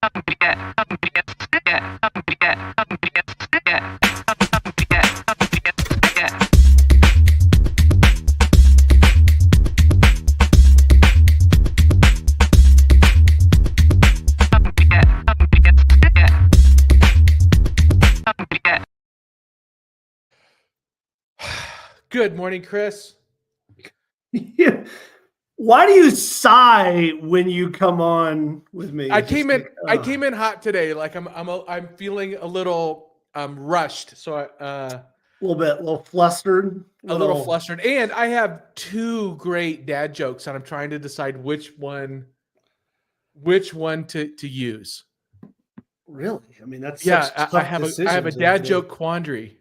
Good morning, Chris. Yeah. Why do you sigh when you come on with me? I came in hot today. Like I'm feeling a little rushed. So a little flustered, a little flustered. And I have two great dad jokes, and I'm trying to decide which one to use. Really? I mean, that's yeah. such I have a dad joke quandary.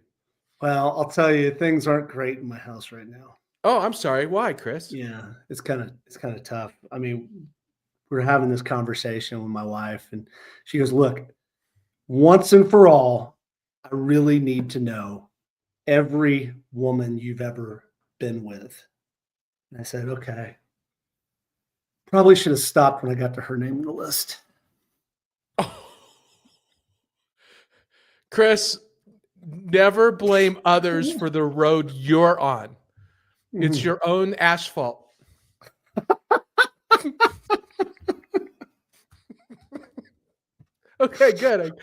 Well, I'll tell you, things aren't great in my house right now. Oh, I'm sorry. Why, Chris? Yeah, it's kind of tough. I mean, we're having this conversation with my wife, and she goes, "Look, once and for all, I really need to know every woman you've ever been with." And I said, "Okay." Probably should have stopped when I got to her name on the list. Oh. Chris, never blame others for the road you're on. It's your own asphalt. Okay, good.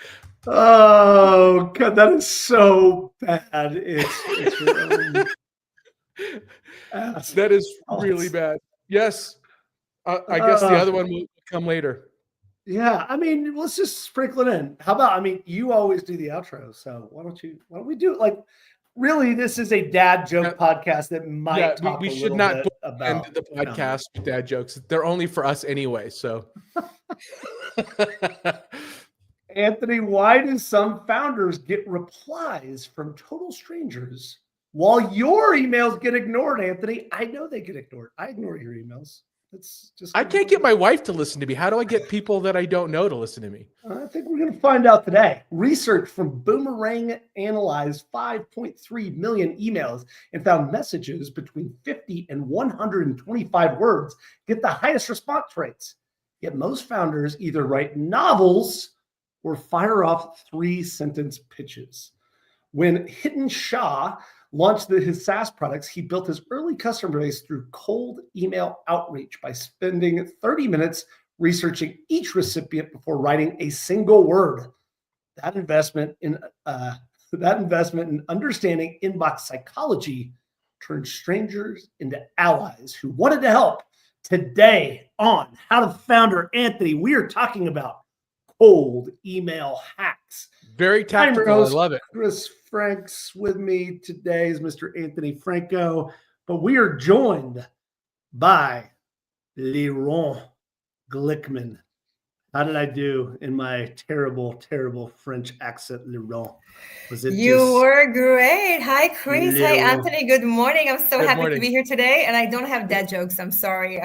Oh God, that is so bad. It's your own that is really bad. Yes. I guess the other one will come later. Yeah, I mean, let's just sprinkle it in. How about, I mean, you always do the outro, so why don't we do it? Like, really, this is a dad joke podcast that might talk we a should little not bit about the podcast with dad jokes. They're only for us anyway, so. Anthony, why do some founders get replies from total strangers while your emails get ignored, Anthony? I know they get ignored. I ignore your emails. It's just I can't get my wife to listen to me. How do I get people that I don't know to listen to me? I think we're going to find out today. Research from Boomerang analyzed 5.3 million emails and found messages between 50 and 125 words get the highest response rates. Yet most founders either write novels or fire off 3-sentence pitches. When Hiten Shah launched his SaaS products, he built his early customer base through cold email outreach by spending 30 minutes researching each recipient before writing a single word. That investment in understanding inbox psychology turned strangers into allies who wanted to help. Today on How to Founder Anthony, we are talking about cold email hacks. Very tactical. I love it. Chris Franks with me today is Mr. Anthony Franco, but we are joined by Lirone Glikman. How did I do in my terrible, terrible French accent, Lirone? You were great. Hi, Chris. Lirone. Hi, Anthony. Good morning. I'm so happy to be here today, and I don't have dad jokes. I'm sorry.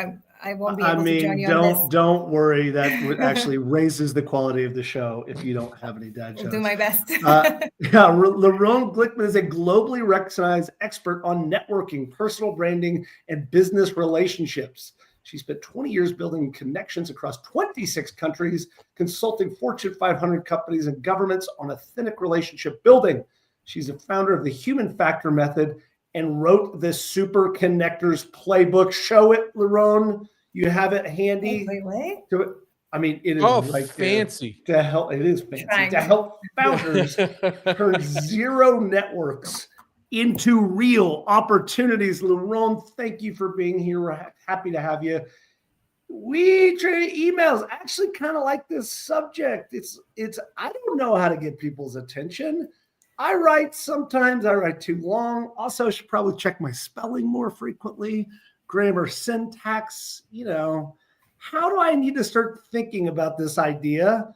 I won't be able to join you on this. Don't worry. That actually raises the quality of the show if you don't have any dad jokes. I'll do my best. Lirone Glikman is a globally recognized expert on networking, personal branding, and business relationships. She spent 20 years building connections across 26 countries, consulting Fortune 500 companies and governments on authentic relationship building. She's a founder of the Human Factor Method and wrote the Super Connectors Playbook. Show it, Lirone. You have it handy. Wait. I mean, it is fancy. To help. It is fancy to help founders turn zero networks into real opportunities. Lirone, thank you for being here. We're happy to have you. We trade emails. I actually kind of like this subject. It's. I don't know how to get people's attention. Sometimes I write too long. Also, I should probably check my spelling more frequently, grammar, syntax. How do I need to start thinking about this idea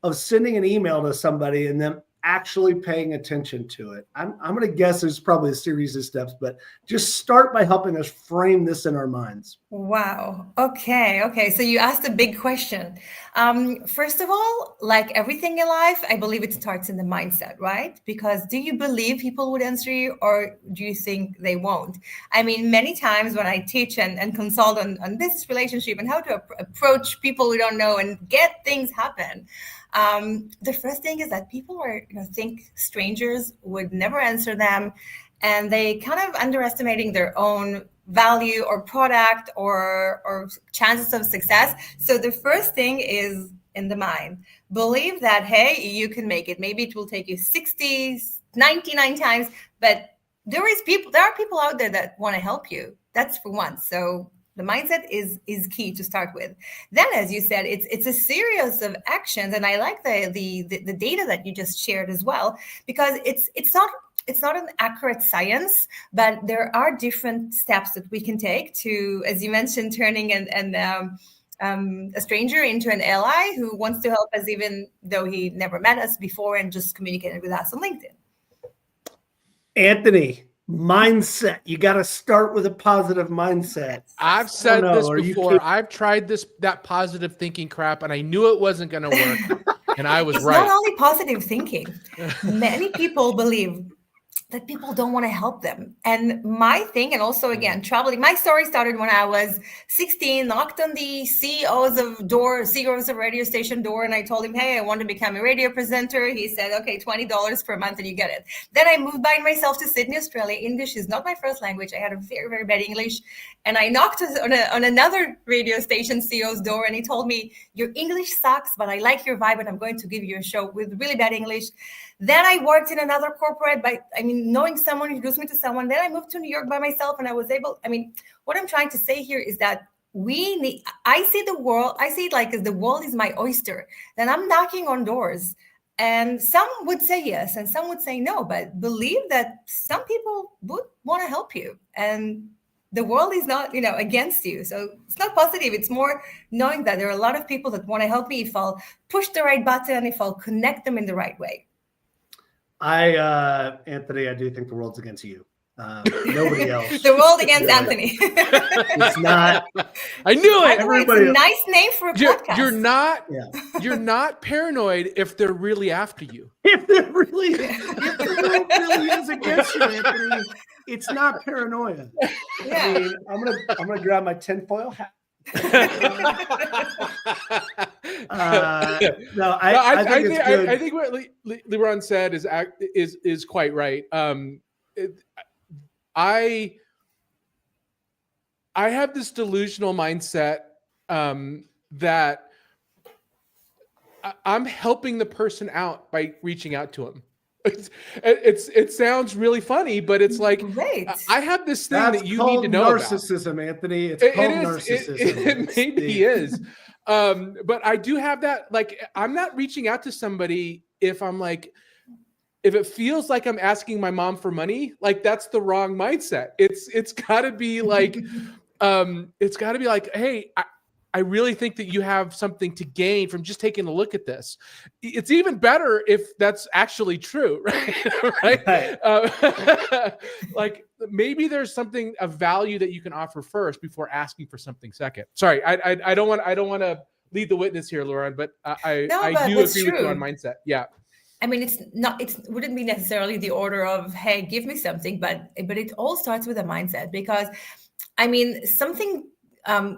of sending an email to somebody and them actually paying attention to it. I'm going to guess there's probably a series of steps, but just start by helping us frame this in our minds. Wow. Okay. So you asked a big question. First of all, like everything in life, I believe it starts in the mindset, right? Because do you believe people would answer you, or do you think they won't? I mean, many times when I teach and consult on this relationship and how to approach people we don't know and get things happen, the first thing is that people think strangers would never answer them, and they kind of underestimating their own value or product or chances of success. So the first thing is in the mind. Believe that, hey, you can make it. Maybe it will take you 60, 99 times, but there are people out there that want to help you. That's for one. So the mindset is key to start with. Then, as you said, it's a series of actions, and I like the data that you just shared as well, because it's not an accurate science, but there are different steps that we can take to, as you mentioned, turning a stranger into an ally who wants to help us, even though he never met us before and just communicated with us on LinkedIn. Anthony, mindset. You got to start with a positive mindset. I've said this before. I've tried that positive thinking crap, and I knew it wasn't going to work, and I was right. It's not only positive thinking. Many people believe that people don't want to help them. And my thing, and also again, traveling, my story started when I was 16, knocked on the CEO's of radio station door, and I told him, hey, I want to become a radio presenter. He said, okay, $20 per month and you get it. Then I moved by myself to Sydney, Australia. English is not my first language. I had a very, very bad English. And I knocked on another radio station CEO's door, and he told me, your English sucks, but I like your vibe, and I'm going to give you a show with really bad English. Then I worked in another corporate knowing someone introduced me to someone. Then I moved to New York by myself, and I was able, what I'm trying to say here is that I see it like as the world is my oyster. Then I'm knocking on doors, and some would say yes, and some would say no, but believe that some people would want to help you, and the world is not, against you. So it's not positive. It's more knowing that there are a lot of people that want to help me if I'll push the right button, if I'll connect them in the right way. Anthony, I do think the world's against you. Nobody else. The world against Anthony. It's not. I knew it. It's a nice name for a podcast. You're not paranoid if they're really after you. If the world really is against you, Anthony, it's not paranoia. Yeah. I'm gonna grab my tinfoil hat. I think what Lirone said is quite right. I have this delusional mindset that I'm helping the person out by reaching out to him. It sounds really funny, but it's like, great. I have this thing that you need to know narcissism, about. Anthony. It's called narcissism. It maybe is. But I do have that. Like, I'm not reaching out to somebody if it feels like I'm asking my mom for money. Like, that's the wrong mindset. It's got to be like, hey, I really think that you have something to gain from just taking a look at this. It's even better if that's actually true, right? Like, maybe there's something of value that you can offer first before asking for something second. Sorry, I don't want to lead the witness here, Lirone, but I do agree with you on mindset. Yeah. It wouldn't be necessarily the order of, hey, give me something, but it all starts with a mindset, because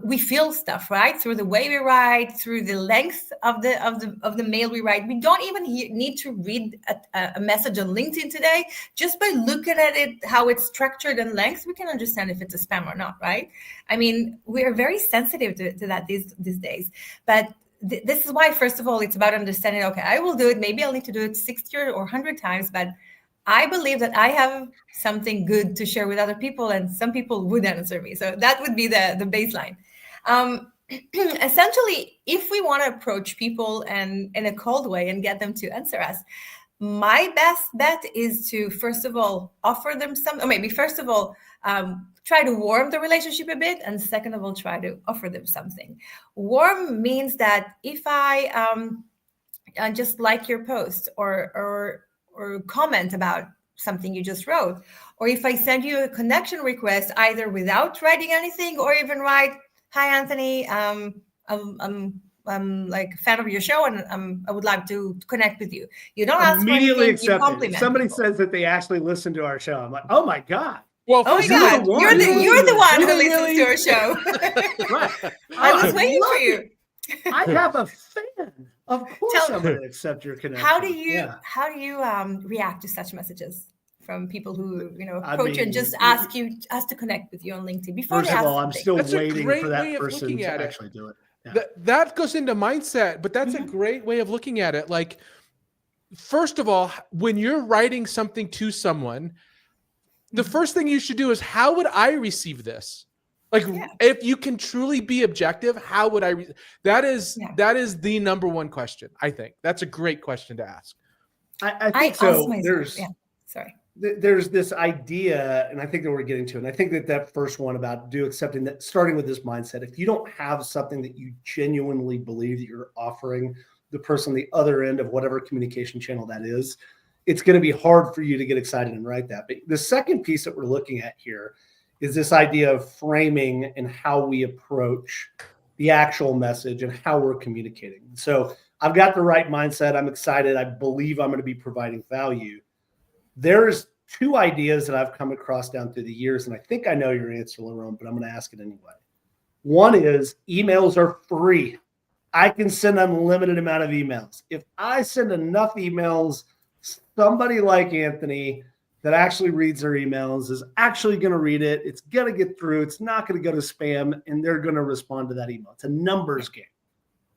we feel stuff, right? Through the way we write, through the length of the mail we write. We don't even need to read a message on LinkedIn today. Just by looking at it, how it's structured and length, we can understand if it's a spam or not, right? We are very sensitive to that these days. But this is why, first of all, it's about understanding, okay, I will do it. Maybe I'll need to do it 60 or 100 times, but I believe that I have something good to share with other people, and some people would answer me. So that would be the baseline. Essentially, if we want to approach people and in a cold way and get them to answer us, my best bet is to, first of all, offer them some, or maybe first of all, try to warm the relationship a bit, and second of all, try to offer them something. Warm means that if I just like your post or or comment about something you just wrote. Or if I send you a connection request, either without writing anything or even write, "Hi, Anthony, I'm like a fan of your show and I would like to connect with you." You don't ask for Immediately anything, you accepted. If compliment somebody people. says that they actually listen to our show, I'm like, oh my God. Well, Oh my first of all, God, you're the one who listens to our show. Right. I was I'd waiting for love you. it. I have a fan. Of course I'm going to accept your connection. How do you react to such messages from people who approach you and just ask to connect with you on LinkedIn before first they of ask all, I'm something? still That's a waiting great for way that of person looking to at it. actually do it. Yeah. That goes into mindset, but that's a great way of looking at it. Like, first of all, when you're writing something to someone, the first thing you should do is, how would I receive this? Like, if you can truly be objective, how would I? That is the number one question. I think that's a great question to ask. I think so. There's this idea, and I think that we're getting to, and I think that first one about accepting that, starting with this mindset. If you don't have something that you genuinely believe that you're offering the person on the other end of whatever communication channel that is, it's going to be hard for you to get excited and write that. But the second piece that we're looking at here is this idea of framing and how we approach the actual message and how we're communicating. So I've got the right mindset. I'm excited. I believe I'm going to be providing value. There's two ideas that I've come across down through the years, and I think I know your answer, Lirone, but I'm going to ask it anyway. One is emails are free. I can send an unlimited amount of emails. If I send enough emails, somebody like Anthony that actually reads their emails is actually going to read it. It's going to get through. It's not going to go to spam, and they're going to respond to that email. It's a numbers game.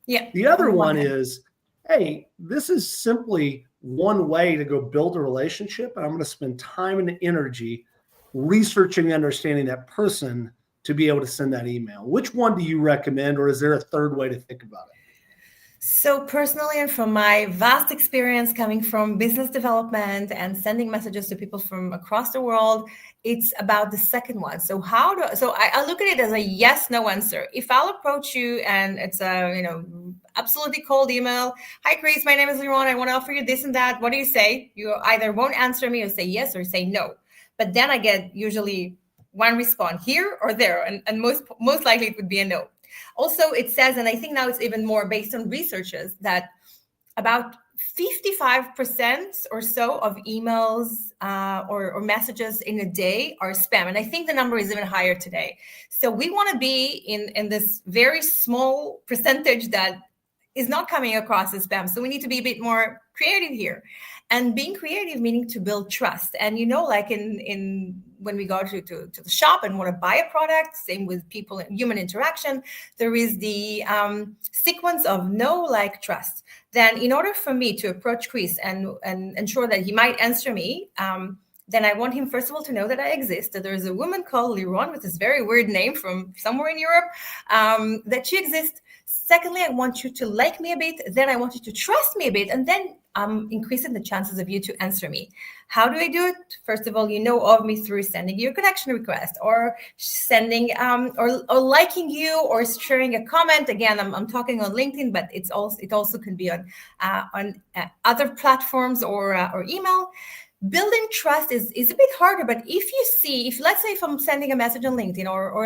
Yeah. The other one is, hey, this is simply one way to go build a relationship, and I'm going to spend time and energy researching and understanding that person to be able to send that email. Which one do you recommend, or is there a third way to think about it? So personally, and from my vast experience coming from business development and sending messages to people from across the world, it's about the second one. So I look at it as a yes/no answer. If I'll approach you and it's a absolutely cold email, "Hi Chris, my name is Lirone. I want to offer you this and that. What do you say?" You either won't answer me or say yes or say no. But then I get usually one response here or there, and most likely it would be a no. Also, it says, and I think now it's even more based on researches, that about 55% or so of emails or messages in a day are spam. And I think the number is even higher today. So we want to be in this very small percentage that is not coming across as spam. So we need to be a bit more creative here. And being creative meaning to build trust. And like in when we go to the shop and want to buy a product, same with people and human interaction, there is the sequence of know, like, trust. Then in order for me to approach Chris and ensure that he might answer me, then I want him, first of all, to know that I exist, that there is a woman called Lirone with this very weird name from somewhere in Europe, that she exists. Secondly, I want you to like me a bit. Then I want you to trust me a bit. And then I'm increasing the chances of you to answer me. How do I do it? First of all, you know of me through sending you a connection request, or sending or liking you, or sharing a comment. Again, I'm talking on LinkedIn, but it also can be on other platforms or email. Building trust is a bit harder, but if let's say if I'm sending a message on LinkedIn or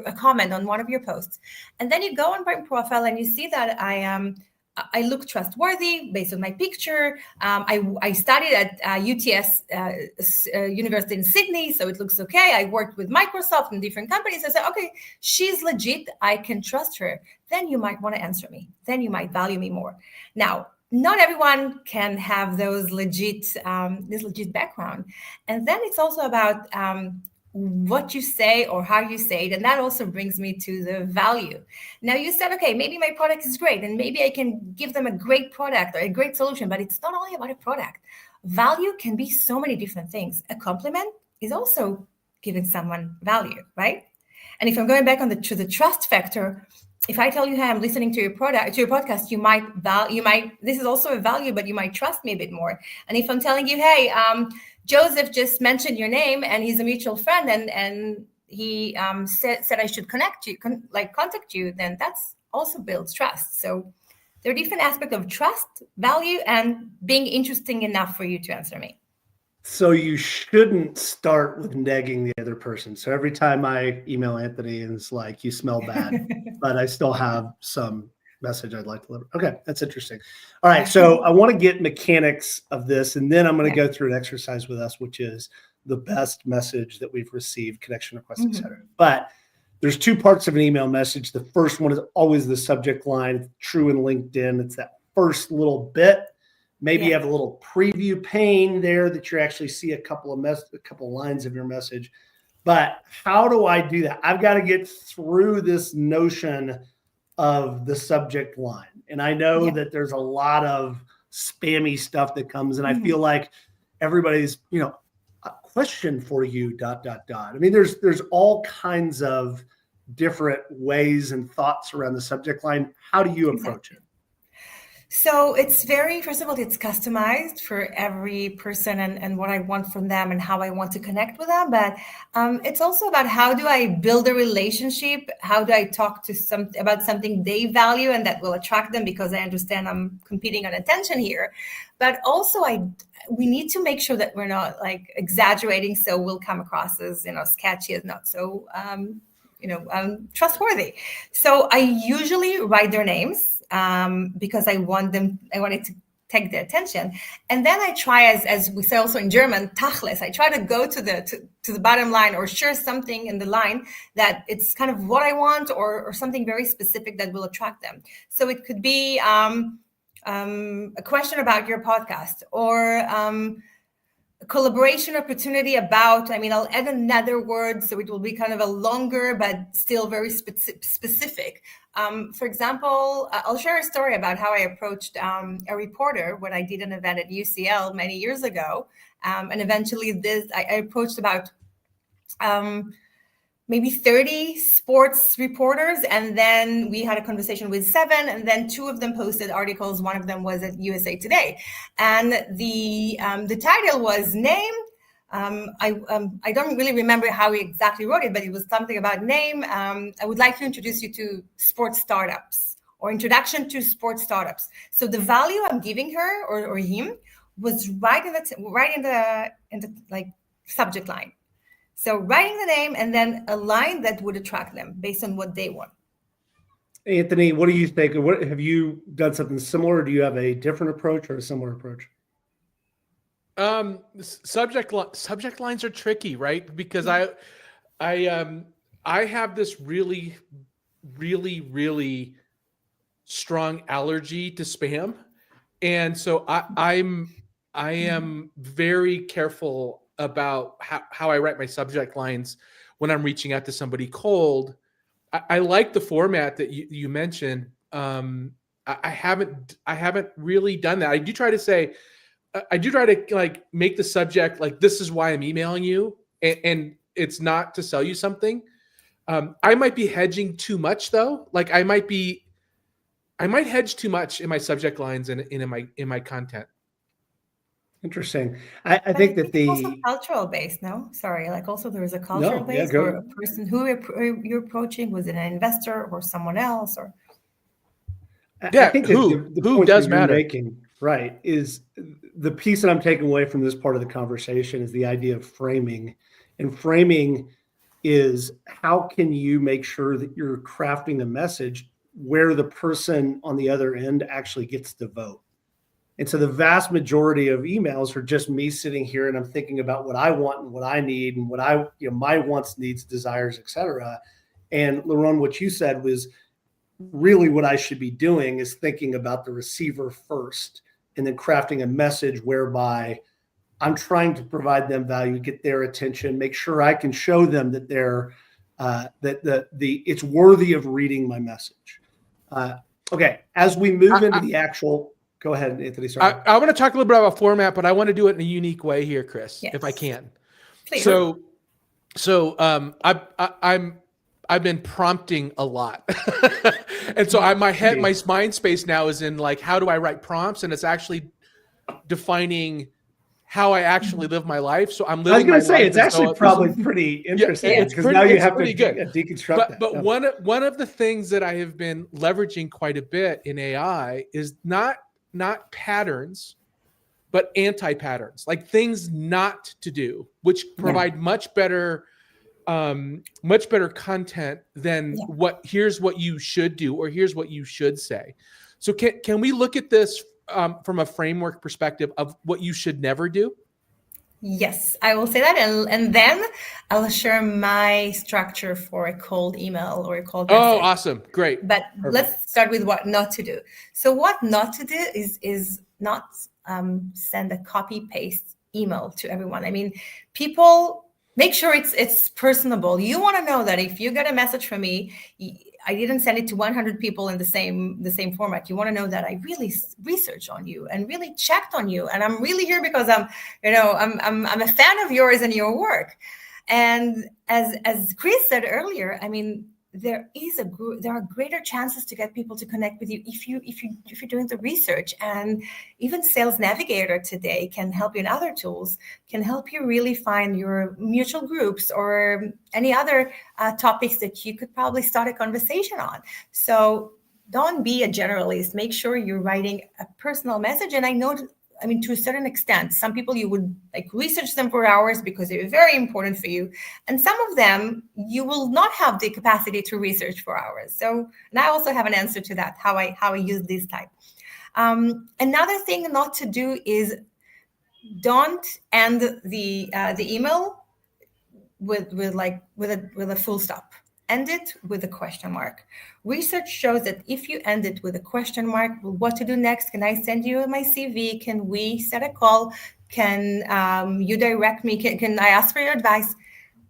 a comment on one of your posts, and then you go on my profile and you see that I look trustworthy based on my picture. I studied at UTS University in Sydney, so it looks okay. I worked with Microsoft and different companies. I said, okay, she's legit. I can trust her. Then you might want to answer me. Then you might value me more. Now, not everyone can have those this legit background. And then it's also about what you say or how you say it. And that also brings me to the value. Now you said, okay, maybe my product is great and maybe I can give them a great product or a great solution, but it's not only about a product. Value can be so many different things. A compliment is also giving someone value, right? And if I'm going back to the trust factor, if I tell you, hey, I'm listening to your podcast, you might this is also a value, but you might trust me a bit more. And if I'm telling you, hey, Joseph just mentioned your name and he's a mutual friend and he said I should contact you, then that's also builds trust. So There are different aspects of trust, value, and being interesting enough for you to answer me. So you shouldn't start with negging the other person. So every time I email Anthony and it's like, you smell bad, but I still have some message I'd like to deliver. Okay, that's interesting. All right, so I want to get mechanics of this, and then I'm going to go through an exercise with us, which is the best message that we've received, connection request, etc. But there's two parts of an email message. The first one is always the subject line. It's true in LinkedIn. It's that first little bit. Maybe you have a little preview pane there that you actually see a couple of lines of your message. But how do I do that? I've got to get through this notion of the subject line. And I know that there's a lot of spammy stuff that comes, and I feel like everybody's, a question for you, ... I mean, there's all kinds of different ways and thoughts around the subject line. How do you approach it? So it's first of all, it's customized for every person and what I want from them and how I want to connect with them. But it's also about how do I build a relationship? How do I talk to about something they value and that will attract them, because I understand I'm competing on attention here. But also we need to make sure that we're not like exaggerating, so we'll come across as sketchy, as not so trustworthy. So I usually write their names because I want it to take their attention. And then I try, as we say also in German, tachlis. I try to go to the bottom line, or share something in the line that it's kind of what I want, or something very specific that will attract them. So it could be a question about your podcast, or a collaboration opportunity about, I'll add another word, so it will be kind of a longer, but still very specific. For example, I'll share a story about how I approached a reporter when I did an event at UCL many years ago. And eventually I approached about maybe 30 sports reporters. And then we had a conversation with 7, and then 2 of them posted articles. One of them was at USA Today. And the title was Name. I don't really remember how he exactly wrote it, but it was something about name. I would like to introduce you to sports startups, or introduction to sports startups. So the value I'm giving her or him was right in the like subject line. So writing the name and then a line that would attract them based on what they want. Anthony, what do you think? What have you done something similar? Or do you have a different approach or a similar approach? Subject lines are tricky, right? Because I have this really, really, really strong allergy to spam, and so I am very careful about how I write my subject lines when I'm reaching out to somebody cold. I like the format that you mentioned. I haven't really done that. I do try to like make the subject like, this is why I'm emailing you, and it's not to sell you something. I might be hedging too much though. Like I might hedge too much in my subject lines and in my content. Interesting. I think that it's also cultural based. No, sorry. Like also there is a cultural base, or a person who you're approaching. Was it an investor or someone else? Or I think that the point does matter. Making, right, is the piece that I'm taking away from this part of the conversation is the idea of framing. And framing is, how can you make sure that you're crafting a message where the person on the other end actually gets to vote? And so the vast majority of emails are just me sitting here and I'm thinking about what I want and what I need and what my wants, needs, desires, etc. And Lirone, what you said was really what I should be doing is thinking about the receiver first, and then crafting a message whereby I'm trying to provide them value, get their attention, make sure I can show them that they're it's worthy of reading my message. Okay, as we move into the actual. Go ahead, Anthony. Sorry. I want to talk a little bit about format, but I want to do it in a unique way here, Chris, if I can. Please. So I've been prompting a lot, and so my mind space now is in like, how do I write prompts, and it's actually defining how I actually live my life. So I'm I was living going my to say, life it's as actually though probably pretty interesting it's because pretty- now you it's have to pretty good. deconstruct that. But one of the things that I have been leveraging quite a bit in AI is not patterns, but anti-patterns, like things not to do, which provide much better content than here's what you should do or here's what you should say. So can we look at this from a framework perspective of what you should never do? Yes, I will say that, and then I'll share my structure for a cold email or a cold message. Oh, awesome. Great. But let's start with what not to do. So what not to do is not send a copy paste email to everyone. I mean, people, make sure it's personable. You want to know that if you get a message from me, I didn't send it to 100 people in the same format. You want to know that I really researched on you and really checked on you, and I'm really here because I'm a fan of yours and your work. And as Chris said earlier, I mean, there are greater chances to get people to connect with you if you're doing the research. And even Sales Navigator today can help you, and other tools can help you really find your mutual groups or any other topics that you could probably start a conversation on. So don't be a generalist. Make sure you're writing a personal message. And I mean, to a certain extent, some people you would like research them for hours because they're very important for you. And some of them you will not have the capacity to research for hours. So, and I also have an answer to that, how I use this type. Another thing not to do is don't end the email with a full stop. End it with a question mark. Research shows that if you end it with a question mark, what to do next? Can I send you my CV? Can we set a call? Can you direct me? Can I ask for your advice?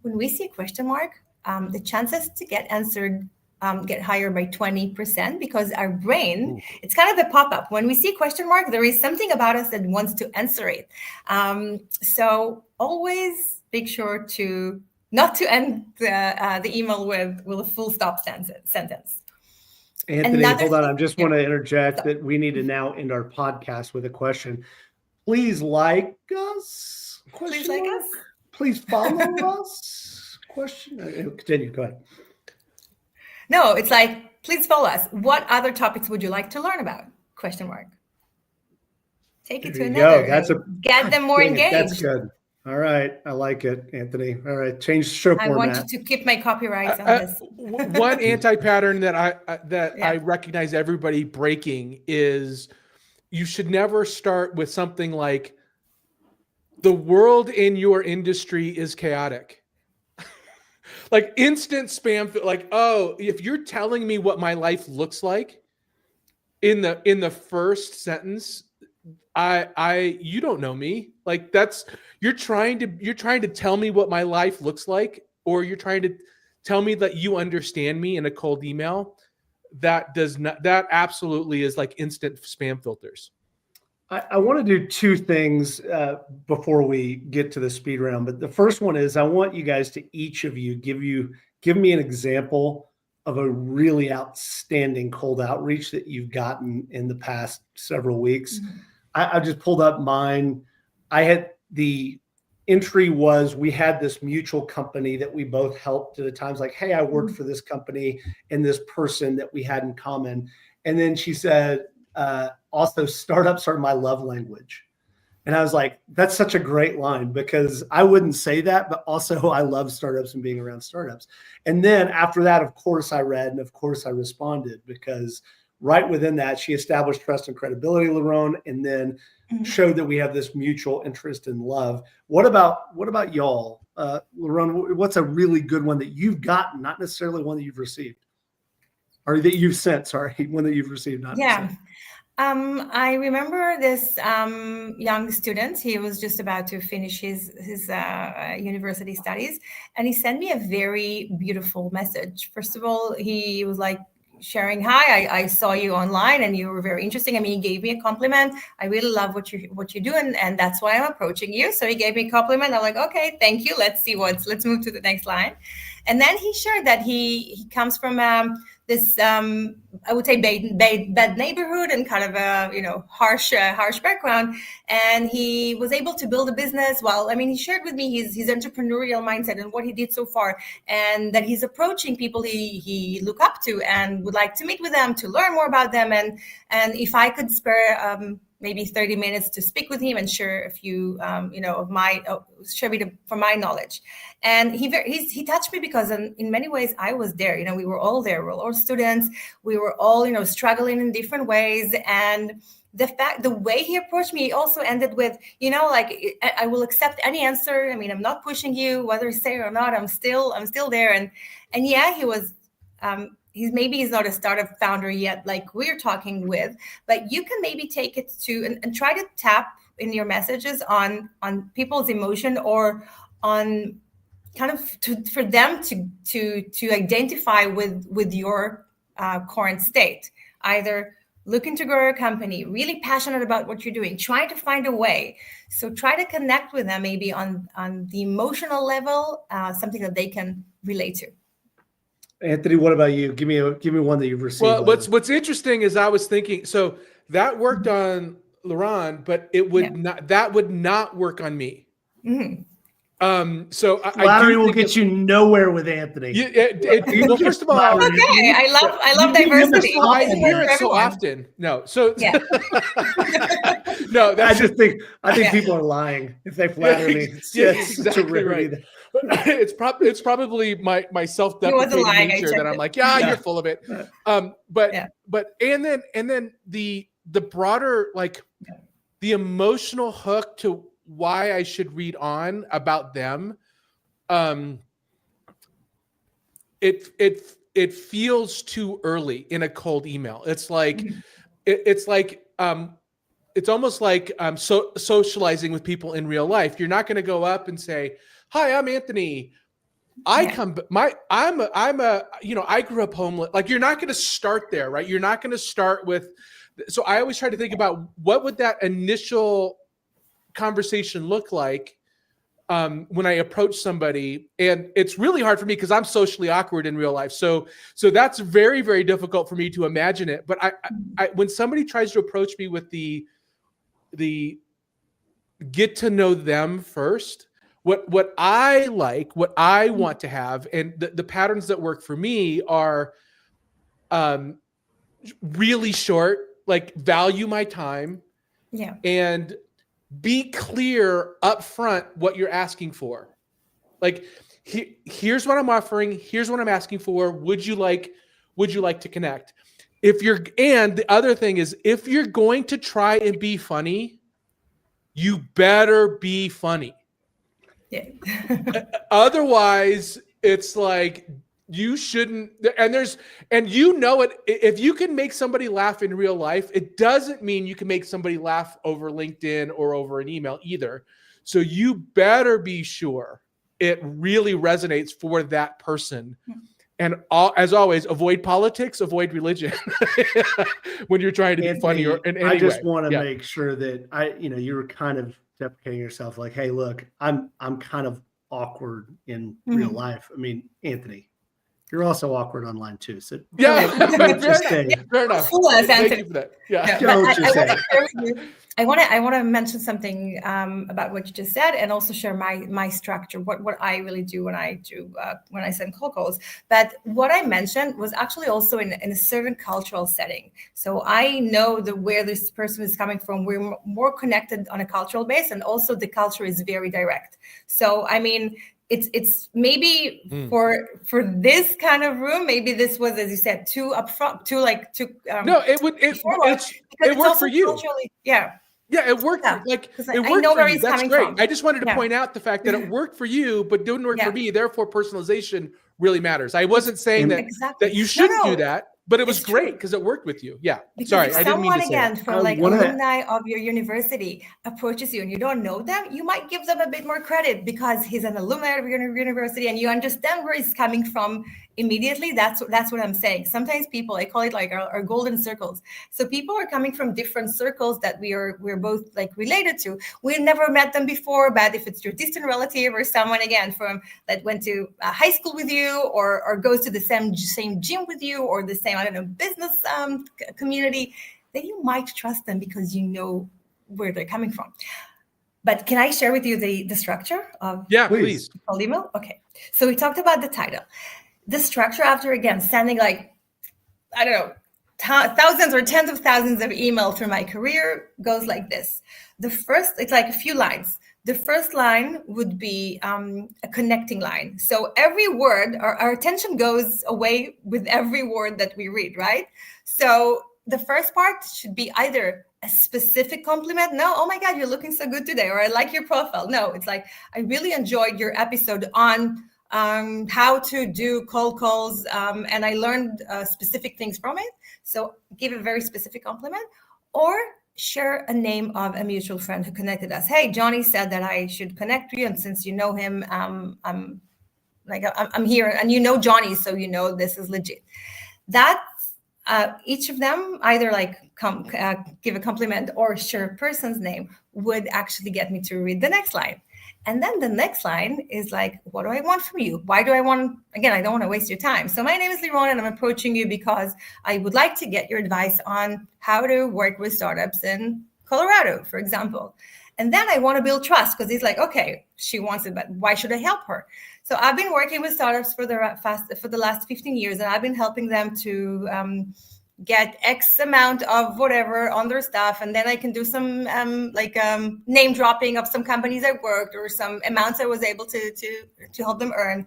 When we see a question mark, the chances to get answered get higher by 20% because our brain, it's kind of a pop-up. When we see a question mark, there is something about us that wants to answer it. So always make sure to not to end the email with a full stop sentence. Anthony, hold on. I just want to interject that we need to now end our podcast with a question. Please like us? Please like us? Please follow us? Question. Continue. Go ahead. No, it's like, please follow us. What other topics would you like to learn about? Question mark. Take it to another. Get them more engaged. That's good. All right. I like it, Anthony. All right. Change the show format. I want you to keep my copyrights on this. One anti-pattern that I recognize everybody breaking is you should never start with something like, the world in your industry is chaotic. Like instant spam, like, oh, if you're telling me what my life looks like in the first sentence, you don't know me. Like you're trying to tell me what my life looks like, or you're trying to tell me that you understand me in a cold email. That absolutely is like instant spam filters. I want to do two things before we get to the speed round. But the first one is I want you guys to each of you give me an example of a really outstanding cold outreach that you've gotten in the past several weeks. Mm-hmm. I just pulled up mine. I had the entry was we had this mutual company that we both helped at the times, like, hey, I worked for this company and this person that we had in common. And then she said, also, startups are my love language. And I was like, that's such a great line because I wouldn't say that, but also I love startups and being around startups. And then after that, of course, I read and of course I responded because right within that, she established trust and credibility, Lirone, and then showed that we have this mutual interest in love. What about y'all? Lirone, what's a really good one that you've gotten, not necessarily one that you've received? Or that you've sent, sorry, one that you've received, not sent. I remember this young student. He was just about to finish his university studies, and he sent me a very beautiful message. First of all, he was like sharing, "Hi, I saw you online, and you were very interesting." I mean, he gave me a compliment. I really love what you do, and that's why I'm approaching you. So he gave me a compliment. I'm like, okay, thank you. Let's move to the next line. And then he shared that he comes from I would say bad neighborhood and kind of a harsh background, and he was able to build a business. Well, I mean, he shared with me his entrepreneurial mindset and what he did so far, and that he's approaching people he look up to and would like to meet with them, to learn more about them, and if I could spare maybe 30 minutes to speak with him and share a few, of my, share me from my knowledge. And he touched me because in many ways I was there. We were all there. We were all students. We were all, struggling in different ways. And the way he approached me also ended with, I will accept any answer. I mean, I'm not pushing you, whether you say or not. I'm still there. And yeah, he was. He's not a startup founder yet, like we're talking with, but you can maybe take it to and try to tap in your messages on people's emotion, or on kind of for them to identify with your current state. Either looking to grow a company, really passionate about what you're doing, trying to find a way. So try to connect with them maybe on the emotional level, something that they can relate to. Anthony, what about you? Give me one that you've received. Well, what's interesting is I was thinking, so that worked on Lirone, but it would not work on me. Mm-hmm. So flattery will get you nowhere with Anthony. Well, first of all, okay. I love diversity. I hear it so often. No, so yeah. No, I think people are lying if they flatter me. Exactly right. It's probably my self-deprecating nature that I'm like, you're full of it. But and then the broader, like, the emotional hook to why I should read on about them. It feels too early in a cold email. It's like, it's almost like socializing with people in real life. You're not going to go up and say, "Hi, I'm Anthony. I grew up homeless." Like, you're not going to start there, right? You're not going to start with. So I always try to think about what would that initial conversation look like when I approach somebody, and it's really hard for me because I'm socially awkward in real life. So that's very, very difficult for me to imagine it. But I when somebody tries to approach me with the get to know them first, what I like, what I want to have, and the patterns that work for me are really short, like value my time, and be clear up front what you're asking for. Like, here's what I'm offering, here's what I'm asking for. Would you like to connect? And the other thing is, if you're going to try and be funny, you better be funny. Yeah. Otherwise, it's like, you shouldn't, and if you can make somebody laugh in real life, it doesn't mean you can make somebody laugh over LinkedIn or over an email either. So you better be sure it really resonates for that person. And as always, avoid politics, avoid religion when you're trying to be funny or in any way. I just want to make sure that you were kind of deprecating yourself, like, hey, look, I'm kind of awkward in real life. I mean, Anthony, you're also awkward online too. So fair enough. Thank you for that. I want to mention something about what you just said, and also share my structure, what I really do when I send cold calls. But what I mentioned was actually also in a certain cultural setting. So I know where this person is coming from. We're more connected on a cultural base, and also the culture is very direct. So I mean, it's maybe for this kind of room, maybe this was, as you said, too upfront, too no, it worked for you. Yeah, it worked. Like, it worked for you. That's great. I just wanted to point out the fact that it worked for you, but didn't work for me. Therefore, personalization really matters. I wasn't saying that you shouldn't do that, but it was great because it worked with you. Yeah. Because sorry, I didn't mean to say that. From alumni of your university approaches you and you don't know them, you might give them a bit more credit because he's an alumni of your university and you understand where he's coming from immediately, that's what I'm saying. Sometimes people, I call it like our golden circles. So people are coming from different circles that we're both like related to. We never met them before, but if it's your distant relative or someone again from that went to high school with you, or goes to the same gym with you, or the same, I don't know, business community, then you might trust them because you know where they're coming from. But can I share with you the structure of please. cold email? Okay. So we talked about the title. The structure after, again, sending like, I don't know, thousands or tens of thousands of emails through my career goes like this. The first, it's like a few lines. The first line would be a connecting line. So every word, our attention goes away with every word that we read, right? So the first part should be either a specific compliment. No, oh my God, you're looking so good today. Or I like your profile. No, it's like, I really enjoyed your episode on how to do cold calls. And I learned specific things from it. So give a very specific compliment, or share a name of a mutual friend who connected us. Hey, Johnny said that I should connect you. And since you know him, I'm here, and you know Johnny, so you know this is legit. That each of them either like give a compliment or share a person's name would actually get me to read the next line. And then the next line is like, what do I want from you? Why do I want, again, I don't want to waste your time. So my name is Lirone, and I'm approaching you because I would like to get your advice on how to work with startups in Colorado, for example. And then I want to build trust, because he's like, okay, she wants it, but why should I help her? So I've been working with startups for the last 15 years, and I've been helping them to get X amount of whatever on their stuff. And then I can do some name dropping of some companies I worked, or some amounts I was able to help them earn.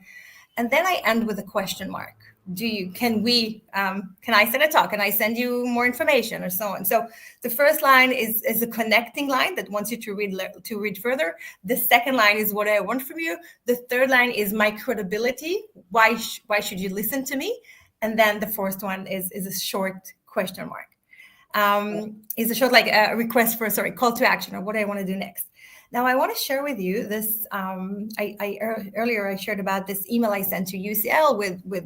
And then I end with a question mark. Can I send a talk? Can I send you more information, or so on? So the first line is a connecting line that wants you to read further. The second line is what I want from you. The third line is my credibility. Why should you listen to me? And then the fourth one is a short question mark. Is a short, like a request for, call to action, or what I want to do next. Now, I want to share with you this. Earlier I shared about this email I sent to UCL with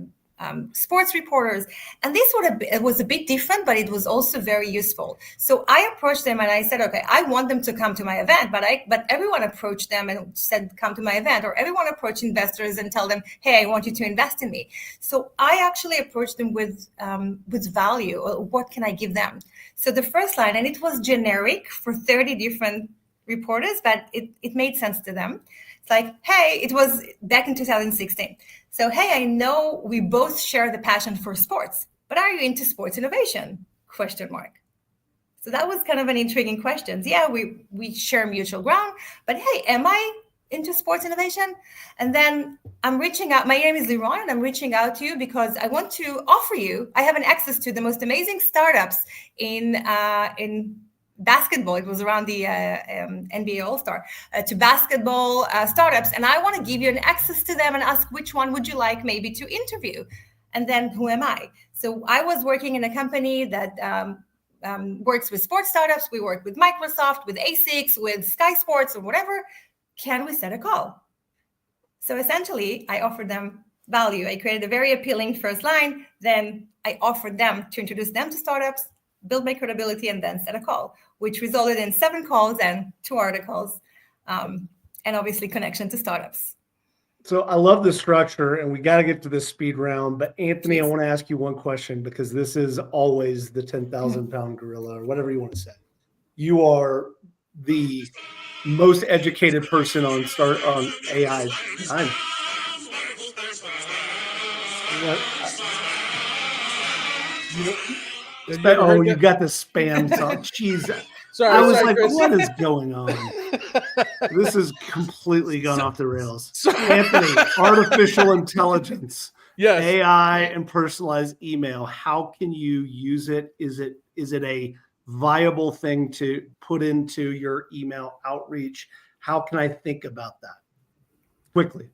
sports reporters, and this was a bit different, but it was also very useful. So I approached them and I said, okay, I want them to come to my event, but everyone approached them and said, come to my event, or everyone approached investors and tell them, hey, I want you to invest in me. So I actually approached them with value. What can I give them? So the first line, and it was generic for 30 different reporters, but it made sense to them. It's like, hey, it was back in 2016. So, hey, I know we both share the passion for sports, but are you into sports innovation? ? So that was kind of an intriguing question. Yeah, we share mutual ground, but hey, am I into sports innovation? And then I'm reaching out. My name is Lirone, and I'm reaching out to you because I want to offer you, I have an access to the most amazing startups in basketball. It was around the NBA All-Star to basketball startups. And I want to give you an access to them and ask which one would you like maybe to interview? And then who am I? So I was working in a company that works with sports startups. We work with Microsoft, with ASICS, with Sky Sports, or whatever. Can we set a call? So essentially, I offered them value. I created a very appealing first line. Then I offered them to introduce them to startups, build my credibility, and then set a call, which resulted in 7 calls and 2 articles, and obviously connection to startups. So I love the structure, and we got to get to this speed round. But Anthony, I want to ask you one question, because this is always the 10,000-pound gorilla, or whatever you want to say. You are the most educated person on AI. You got the spam song. Jeez. I was like, Chris, what is going on? This has completely gone off the rails. Anthony, artificial intelligence, yes, AI and personalized email. How can you use it? Is it a viable thing to put into your email outreach? How can I think about that? Quickly.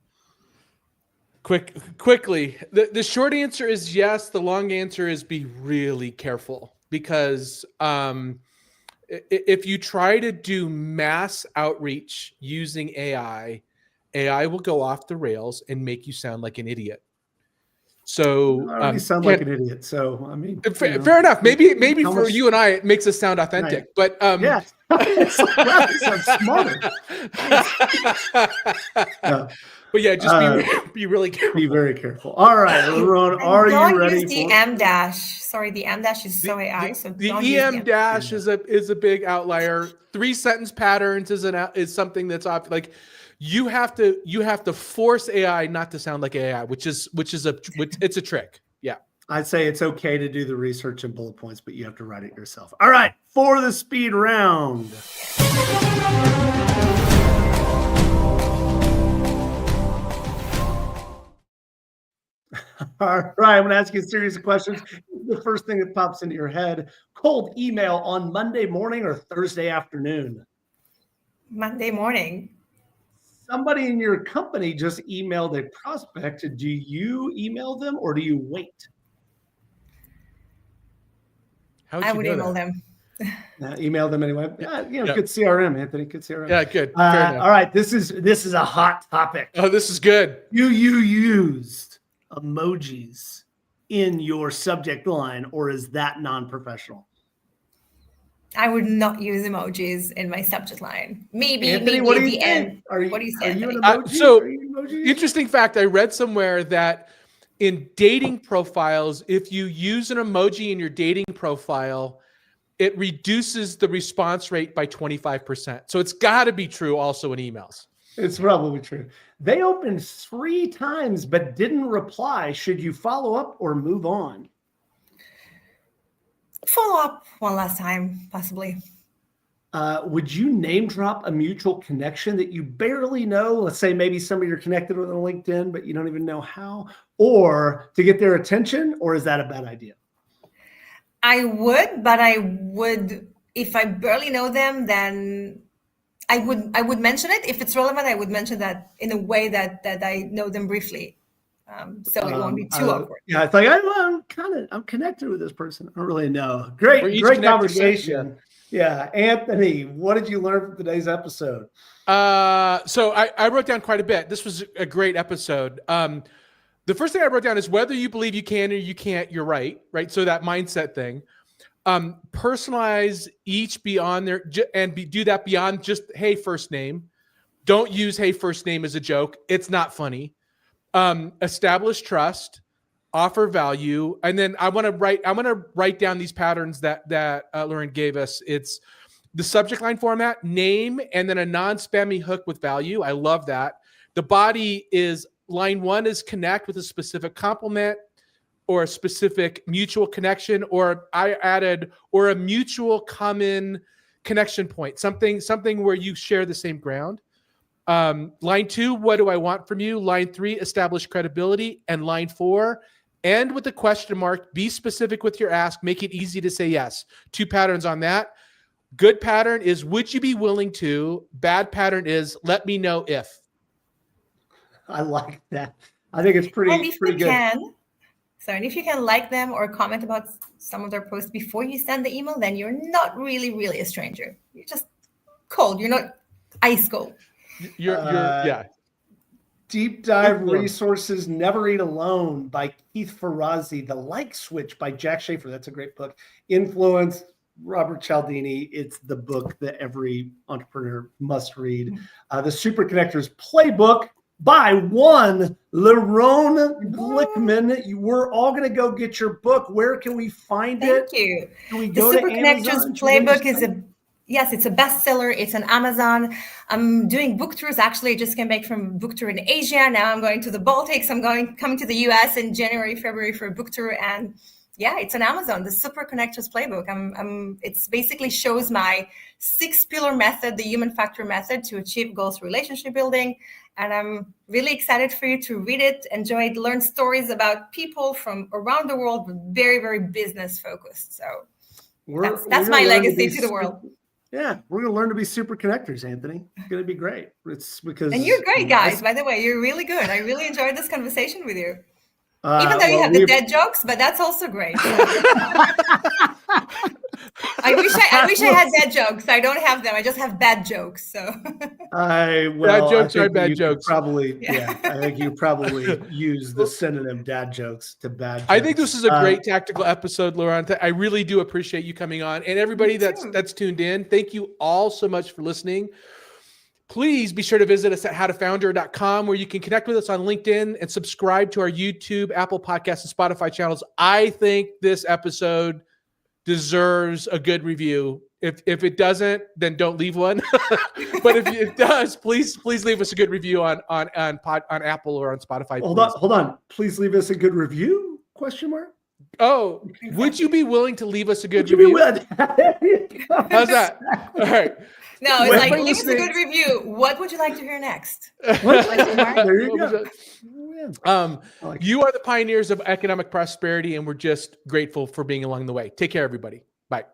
The short answer is yes. The long answer is be really careful, because if you try to do mass outreach using AI will go off the rails and make you sound like an idiot. So I already sound like an idiot. So I mean, fair enough. Maybe how for much- you and I, it makes us sound authentic. Right. But yeah, I'm smarter. But yeah, just be really careful. Be very careful. All right, Lirone, are you ready? Use the M dash. Sorry, the M dash is so AI. So The don't use EM dash is a big outlier. 3-sentence patterns is something that's like you have to force AI not to sound like AI, which is it's a trick. Yeah. I'd say it's okay to do the research and bullet points, but you have to write it yourself. All right, for the speed round. All right, I'm going to ask you a series of questions. The first thing that pops into your head: cold email on Monday morning or Thursday afternoon? Monday morning. Somebody in your company just emailed a prospect. Do you email them or do you wait? I would email them. Email them anyway. Good CRM, Anthony. Good CRM. Yeah, good. All right, this is a hot topic. Oh, this is good. You used emojis in your subject line, or is that non-professional? I would not use emojis in my subject line. Maybe, Anthony, maybe what at do the you end. think? Are you an emoji? emoji? Interesting fact. I read somewhere that in dating profiles, if you use an emoji in your dating profile, it reduces the response rate by 25%. So it's got to be true also in emails. It's probably true. They opened 3 times but didn't reply. Should you follow up or move on? Follow up one last time, possibly. Would you name drop a mutual connection that you barely know? Let's say maybe somebody you're connected with on LinkedIn, but you don't even know how, or to get their attention, or is that a bad idea? I would, but if I barely know them, then I would mention it. If it's relevant, I would mention that in a way that I know them briefly. So it won't be too awkward. Yeah, it's like I'm connected with this person. I don't really know. Great conversation. Yeah, Anthony, what did you learn from today's episode? So I wrote down quite a bit. This was a great episode. The first thing I wrote down is whether you believe you can or you can't, you're right? So that mindset thing. Personalize each beyond there and do that beyond just, hey, first name. Don't use, hey, first name as a joke. It's not funny. Establish trust, offer value. And then I'm going to write down these patterns that Lirone gave us. It's the subject line format, name, and then a non-spammy hook with value. I love that. The body is line 1 is connect with a specific compliment or a specific mutual connection, or I added, or a mutual common connection point, something where you share the same ground. Line 2, what do I want from you? Line 3, establish credibility. And line 4, end with a question mark, be specific with your ask, make it easy to say yes. 2 patterns on that. Good pattern is, would you be willing to? Bad pattern is, let me know if. I like that. I think it's pretty good. And if you can like them or comment about some of their posts before you send the email, then you're not really, really a stranger. You're just cold. You're not ice cold. Yeah. Deep Dive Resources, Never Eat Alone by Keith Ferrazzi, The Like Switch by Jack Schaefer. That's a great book. Influence, Robert Cialdini. It's the book that every entrepreneur must read. The Super Connectors Playbook by one Lirone Glikman. We're all going to go get your book. Where can we find it? Thank you. Can we the go Super to Connectors Amazon? Playbook it's a bestseller. It's on Amazon. I'm doing book tours. Actually, I just came back from book tour in Asia. Now I'm going to the Baltics. I'm coming to the US in January, February for a book tour. And yeah, it's on Amazon, the Super Connectors Playbook. It's basically shows my 6-pillar method, the human factor method to achieve goals through relationship building. And I'm really excited for you to read it, enjoy it, learn stories about people from around the world, but very, very business focused. So that's my legacy to the world. Yeah, we're going to learn to be super connectors, Anthony. It's going to be great. It's because and you're great, guys. By the way, you're really good. I really enjoyed this conversation with you. Even though you have the dead jokes, but that's also great. I wish I had bad jokes. I don't have them. I just have bad jokes. So bad jokes are bad jokes. I think you probably use the synonym dad jokes to bad jokes. I think this is a great tactical episode, Lirone. I really do appreciate you coming on, and everybody that's tuned in. Thank you all so much for listening. Please be sure to visit us at howtofounder.com, where you can connect with us on LinkedIn and subscribe to our YouTube, Apple Podcasts, and Spotify channels. I think this episode deserves a good review. If it doesn't, then don't leave one. But if it does, please leave us a good review on Apple or on Spotify. Hold on. Please leave us a good review? ? Oh, would you be willing to leave us a good review? How's that? All right. No, it's like, leave us a good review. What would you like to hear next? There you go. You are the pioneers of economic prosperity, and we're just grateful for being along the way. Take care, everybody. Bye.